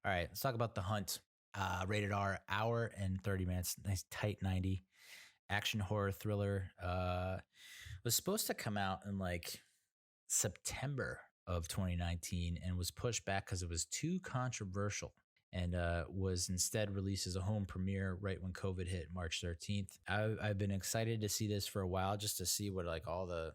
All right, let's talk about The Hunt. Rated R, hour and 30 minutes. Nice tight 90. Action horror thriller. Was supposed to come out in like September of 2019 and was pushed back because it was too controversial and was instead released as a home premiere right when COVID hit March 13th. I've been excited to see this for a while just to see what like all the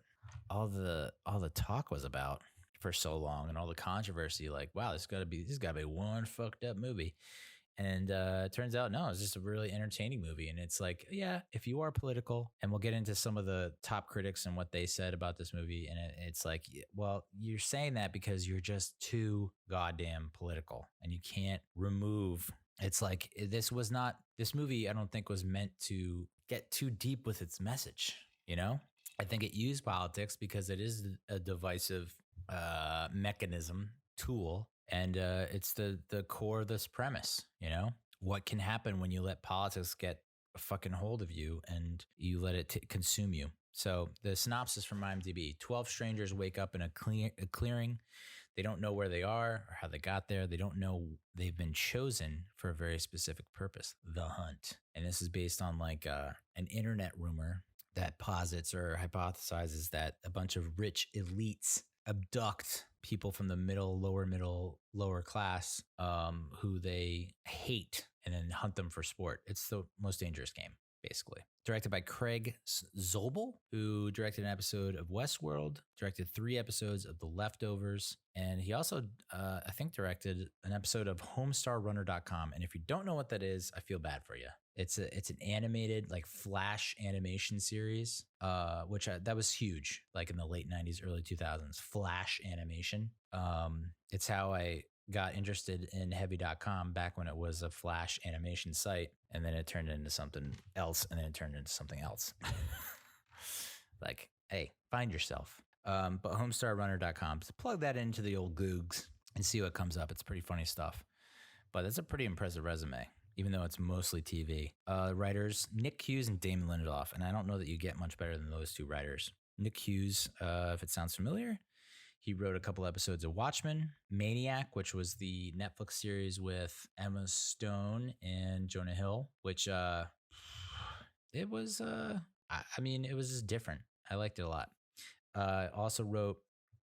talk was about for so long and all the controversy. Like, wow, this gotta be one fucked up movie. And it turns out, no, it's just a really entertaining movie. And it's like, yeah, if you are political, and we'll get into some of the top critics and what they said about this movie. And it's like, well, you're saying that because you're just too goddamn political and you can't remove. It's like, this movie, I don't think was meant to get too deep with its message, you know? I think it used politics because it is a divisive mechanism, tool, and it's the core of this premise. You know, what can happen when you let politics get a fucking hold of you and you let it consume you. So the synopsis from IMDb: 12 strangers wake up in a clearing. They don't know where they are or how they got there. They don't know they've been chosen for a very specific purpose: the hunt. And this is based on like an internet rumor that posits or hypothesizes that a bunch of rich elites abduct people from the lower class who they hate and then hunt them for sport. It's the most dangerous game, basically. Directed by Craig Zobel, who directed an episode of Westworld, directed 3 episodes of The Leftovers, and he also, I think, directed an episode of HomestarRunner.com. And if you don't know what that is, I feel bad for you. It's an animated like Flash animation series, which that was huge, like in the late 90s, early 2000s. Flash animation. It's how I got interested in Heavy.com back when it was a Flash animation site, and then it turned into something else, and then it turned into something else. Like, hey, find yourself. But HomestarRunner.com, so plug that into the old Googs and see what comes up. It's pretty funny stuff, but it's a pretty impressive resume, even though it's mostly TV. Writers, Nick Cuse and Damon Lindelof. And I don't know that you get much better than those two writers. Nick Cuse, if it sounds familiar, he wrote a couple episodes of Watchmen, Maniac, which was the Netflix series with Emma Stone and Jonah Hill, which it was, it was just different. I liked it a lot. Also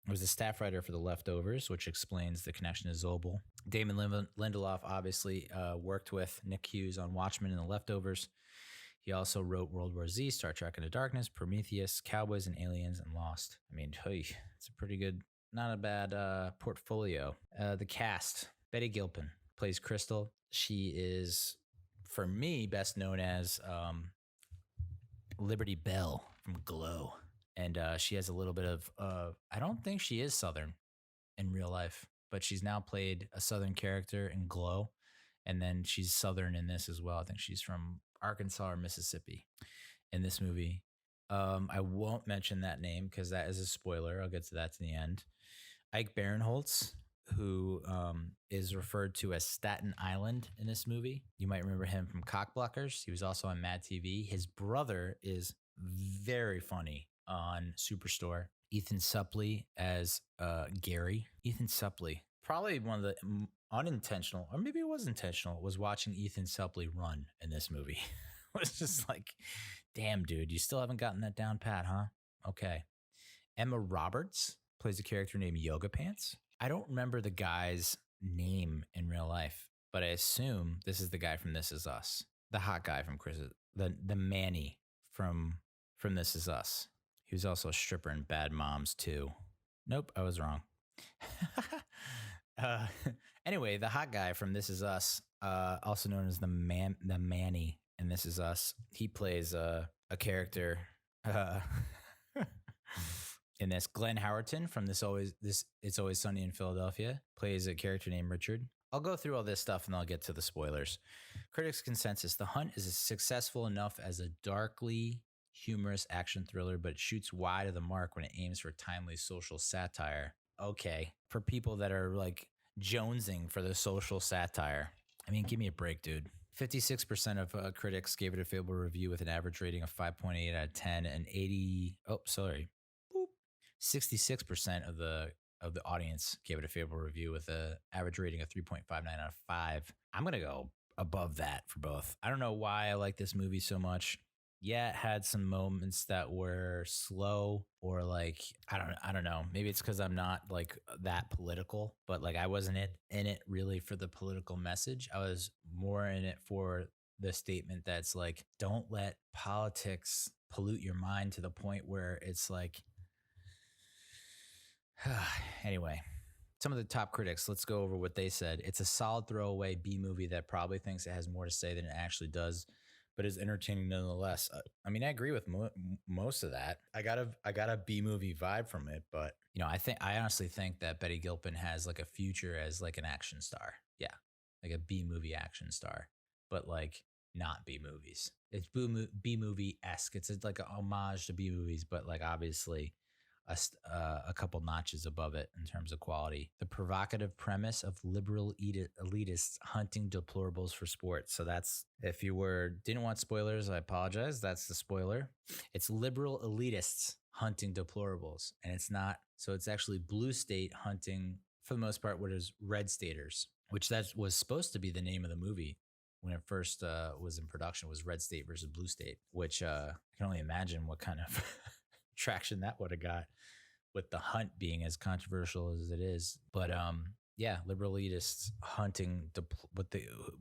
was a staff writer for The Leftovers, which explains the connection to Zobel. Damon Lindelof obviously worked with Nick Cuse on Watchmen and The Leftovers. He also wrote World War Z, Star Trek Into Darkness, Prometheus, Cowboys and Aliens, and Lost. I mean, it's a pretty good, not a bad portfolio. The cast: Betty Gilpin plays Crystal. She is, for me, best known as Liberty Bell from Glow. And she has a little bit of, I don't think she is Southern in real life, but she's now played a Southern character in Glow. And then she's Southern in this as well. I think she's from Arkansas or Mississippi in this movie. I won't mention that name because that is a spoiler. I'll get to that to the end. Ike Barinholtz, who is referred to as Staten Island in this movie. You might remember him from Cockblockers. He was also on Mad TV. His brother is very funny on Superstore. Ethan Suplee as Gary. Ethan Suplee, probably one of the unintentional, or maybe it was intentional, was watching Ethan Suplee run in this movie. It was just like, damn, dude, you still haven't gotten that down pat, huh? Okay. Emma Roberts plays a character named Yoga Pants. I don't remember the guy's name in real life, but I assume this is the guy from This Is Us. The hot guy from the Manny from This Is Us. He was also a stripper in Bad Moms too. Nope, I was wrong. Anyway, the hot guy from This Is Us, also known as the Manny in This Is Us, he plays a character in this. Glenn Howerton from It's Always Sunny in Philadelphia plays a character named Richard. I'll go through all this stuff and I'll get to the spoilers. Critics' consensus: The Hunt is successful enough as a darkly humorous action thriller, but it shoots wide of the mark when it aims for timely social satire. Okay, for people that are like jonesing for the social satire, I mean, give me a break, dude. 56% of critics gave it a favorable review with an average rating of 5.8 out of 10, and 66% of the of the audience gave it a favorable review with an average rating of 3.59 out of 5. I'm going to go above that for both. I don't know why I like this movie so much. Yeah, it had some moments that were slow or like I don't know. Maybe it's because I'm not like that political, but like I wasn't in it really for the political message. I was more in it for the statement that's like, don't let politics pollute your mind to the point where it's like anyway, some of the top critics, let's go over what they said. It's a solid throwaway B movie that probably thinks it has more to say than it actually does, but is entertaining nonetheless. I mean, I agree with most of that. I got a B movie vibe from it, but I honestly think that Betty Gilpin has like a future as like an action star. Yeah, like a B movie action star, but like not B movies. It's B movie esque. It's like a homage to B movies, but like obviously a couple notches above it in terms of quality. The provocative premise of liberal elitists hunting deplorables for sport. So that's, if you didn't want spoilers, I apologize. That's the spoiler. It's liberal elitists hunting deplorables. And it's not, so it's actually blue state hunting, for the most part, what is red staters, which that was supposed to be the name of the movie when it first was in production, was Red State versus Blue State, which I can only imagine what kind of traction that would have got with the hunt being as controversial as it is. But yeah, liberal elitists hunting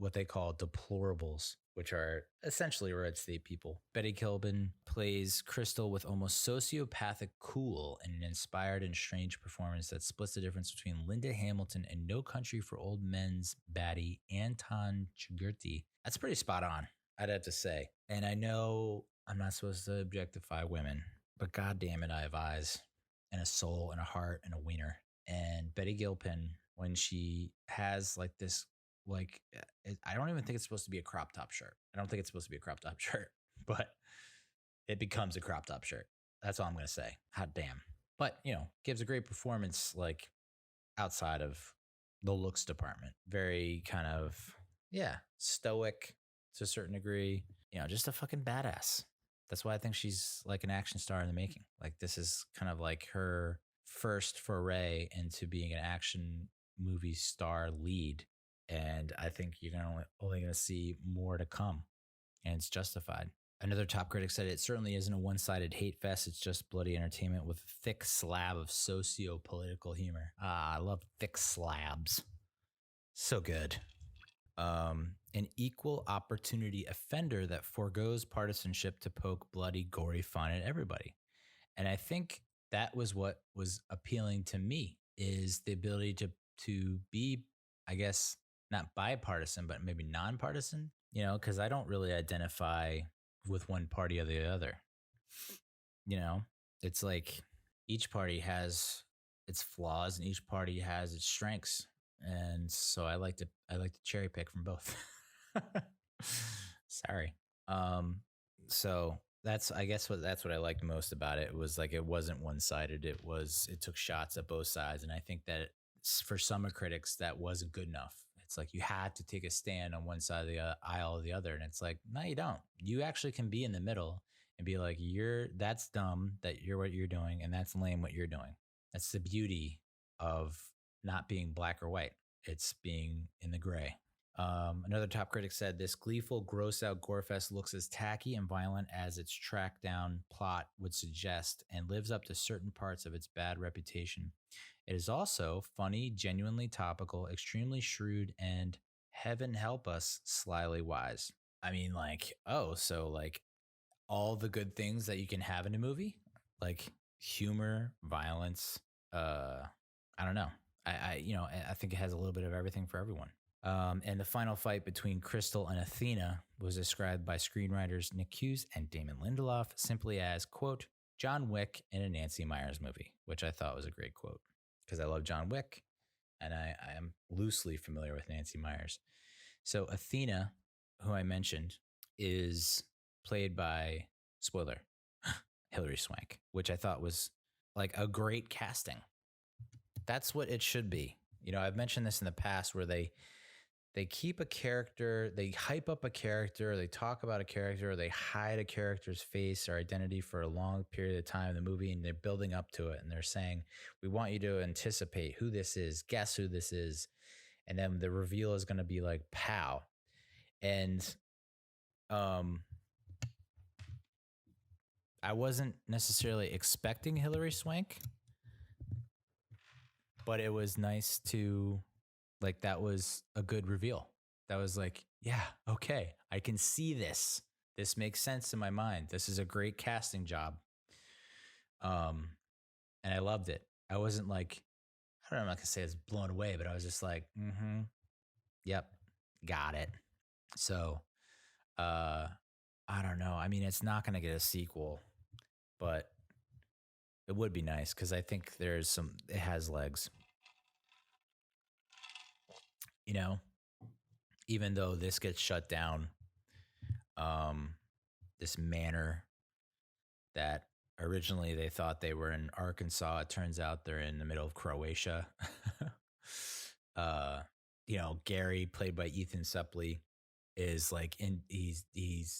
what they call deplorables, which are essentially red state people. Betty Gilpin plays Crystal with almost sociopathic cool in an inspired and strange performance that splits the difference between Linda Hamilton and No Country for Old Men's baddie Anton Chigurh. That's pretty spot on, I'd have to say. And I know I'm not supposed to objectify women, but God damn it, I have eyes and a soul and a heart and a wiener. And Betty Gilpin, when she has like this, like, I don't even think it's supposed to be a crop top shirt. I don't think it's supposed to be a crop top shirt, but it becomes a crop top shirt. That's all I'm going to say. Hot damn. But, gives a great performance, like outside of the looks department. Very kind of, stoic to a certain degree, just a fucking badass. That's why I think she's like an action star in the making. Like this is kind of like her first foray into being an action movie star lead. And I think you're only going to see more to come. And it's justified. Another top critic said it certainly isn't a one-sided hate fest. It's just bloody entertainment with a thick slab of socio-political humor. I love thick slabs. So good. An equal opportunity offender that forgoes partisanship to poke bloody, gory fun at everybody. And I think that was what was appealing to me, is the ability to be, I guess, not bipartisan, but maybe nonpartisan, because I don't really identify with one party or the other. It's like each party has its flaws and each party has its strengths. And so I like to cherry pick from both. Sorry. So that's what I liked most about it. It was like, it wasn't one-sided. It took shots at both sides. And I think that for some critics, that wasn't good enough. It's like you had to take a stand on one side of the aisle or the other. And it's like, no, you don't. You actually can be in the middle and be like, that's dumb that you're what you're doing, and that's lame what you're doing. That's the beauty of not being black or white. It's being in the gray. Another top critic said this gleeful, gross-out gorefest looks as tacky and violent as its track-down plot would suggest and lives up to certain parts of its bad reputation. It is also funny, genuinely topical, extremely shrewd, and heaven help us, slyly wise. I mean, like, so like all the good things that you can have in a movie, like humor, violence. I don't know. I think it has a little bit of everything for everyone. And the final fight between Crystal and Athena was described by screenwriters Nick Cuse and Damon Lindelof simply as, quote, John Wick in a Nancy Meyers movie, which I thought was a great quote because I love John Wick and I am loosely familiar with Nancy Meyers. So Athena, who I mentioned, is played by, spoiler, Hilary Swank, which I thought was like a great casting. That's what it should be. I've mentioned this in the past where they they keep a character, they hype up a character, they talk about a character, or they hide a character's face or identity for a long period of time in the movie, and they're building up to it, and they're saying, we want you to anticipate who this is, guess who this is, and then the reveal is going to be like pow. And I wasn't necessarily expecting Hilary Swank, but it was nice to, like, that was a good reveal. That was like, yeah, okay, I can see this. This makes sense in my mind. This is a great casting job. And I loved it. I wasn't like, I don't know, I'm not gonna say I was blown away, but I was just like, yep, got it. So, I don't know. I mean, it's not gonna get a sequel, but it would be nice because I think it has legs. You know, even though this gets shut down, this manor that originally they thought they were in Arkansas, it turns out they're in the middle of Croatia. Gary, played by Ethan Suplee, is like he's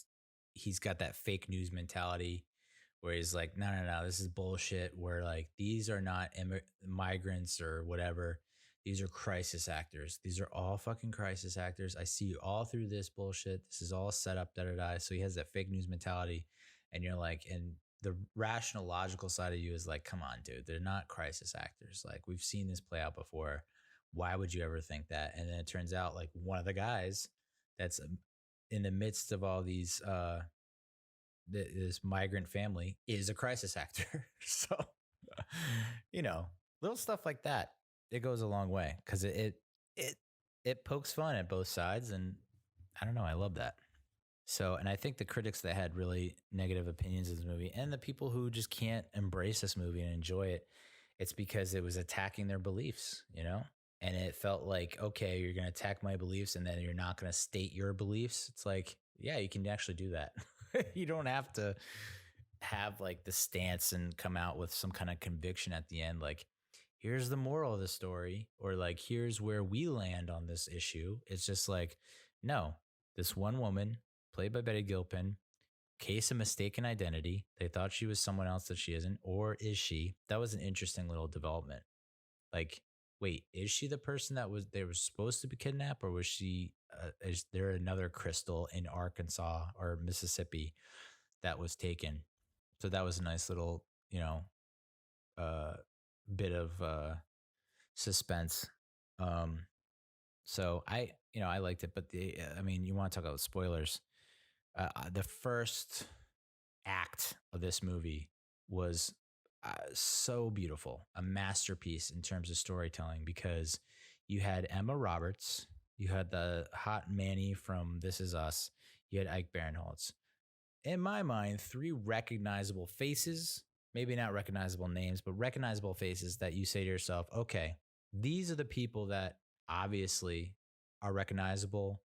got that fake news mentality where he's like, no, this is bullshit. Where like these are not migrants or whatever. These are crisis actors. These are all fucking crisis actors. I see you all through this bullshit. This is all set up, da da da. So he has that fake news mentality, and you're like, and the rational, logical side of you is like, come on, dude, they're not crisis actors. Like we've seen this play out before. Why would you ever think that? And then it turns out like one of the guys that's in the midst of all these this migrant family is a crisis actor. So little stuff like that, it goes a long way because it pokes fun at both sides, and I don't know, I love that. So, and I think the critics that had really negative opinions of this movie and the people who just can't embrace this movie and enjoy it, it's because it was attacking their beliefs, and it felt like, okay, you're going to attack my beliefs and then you're not going to state your beliefs. It's like, yeah, you can actually do that. You don't have to have like the stance and come out with some kind of conviction at the end. Like, here's the moral of the story, or like, here's where we land on this issue. It's just like, no, this one woman played by Betty Gilpin, case of mistaken identity. They thought she was someone else that she isn't, or is she? That was an interesting little development. Like, wait, is she the person that they were supposed to be kidnapped, or was she? Is there another crystal in Arkansas or Mississippi that was taken? So that was a nice little, bit of suspense. So I liked it, but you want to talk about spoilers? The first act of this movie was so beautiful, a masterpiece in terms of storytelling, because you had Emma Roberts, you had the hot Manny from This Is Us, you had Ike Barinholtz. In my mind, three recognizable faces, maybe not recognizable names, but recognizable faces that you say to yourself, okay, these are the people that obviously are recognizable.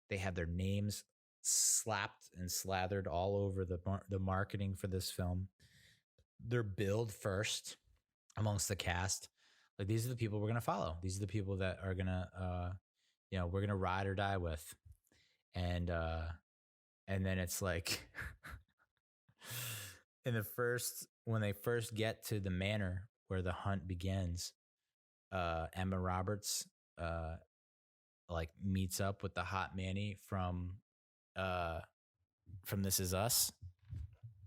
They have their names slapped and slathered all over the marketing for this film. They're billed first amongst the cast. Like, these are the people we're going to follow. These are the people that are going to, we're going to ride or die with. And then it's like, when they first get to the manor where the hunt begins, Emma Roberts, like meets up with the hot Manny from This Is Us.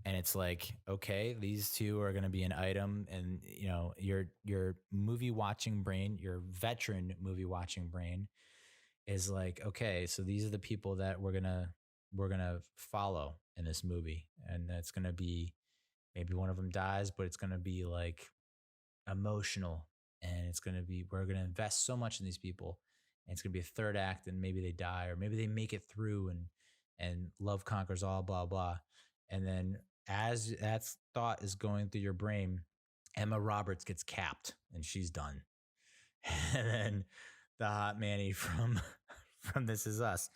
And it's like, okay, these two are going to be an item. And, your movie watching brain, your veteran movie watching brain is like, okay, so these are the people that we're going to follow in this movie. And that's going to be, maybe one of them dies, but it's going to be like emotional. And we're going to invest so much in these people. And it's going to be a third act, and maybe they die, or maybe they make it through and love conquers all, blah, blah. And then as that thought is going through your brain, Emma Roberts gets capped and she's done. And then the hot Manny from This Is Us,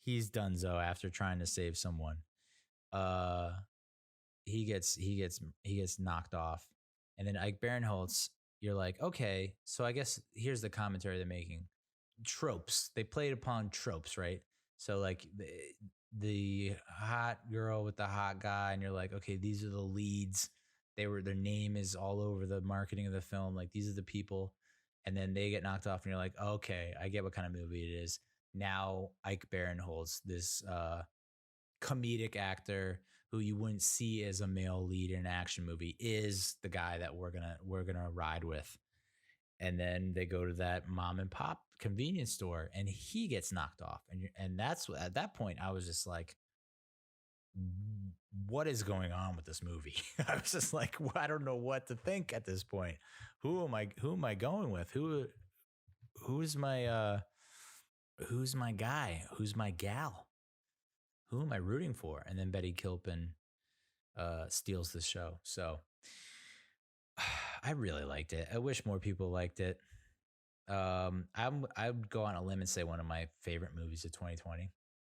he's donezo after trying to save someone. He gets knocked off. And then Ike Barinholtz, you're like, okay, so I guess here's the commentary they're making. tropes. They played upon tropes, right? So like the hot girl with the hot guy, and you're like, okay, these are the leads. Their name is all over the marketing of the film. Like these are the people, and then they get knocked off, and you're like, okay, I get what kind of movie it is. Now Ike Barinholtz, this comedic actor who you wouldn't see as a male lead in an action movie, is the guy that we're gonna ride with. And then they go to that mom and pop convenience store, and he gets knocked off, and that's at that point I was just like, what is going on with this movie? I was just like, I don't know what to think at this point. Who am I going with? Who's my guy? Who's my gal? Who am I rooting for? And then Betty Gilpin steals the show. So I really liked it. I wish more people liked it. I would go on a limb and say one of my favorite movies of 2020.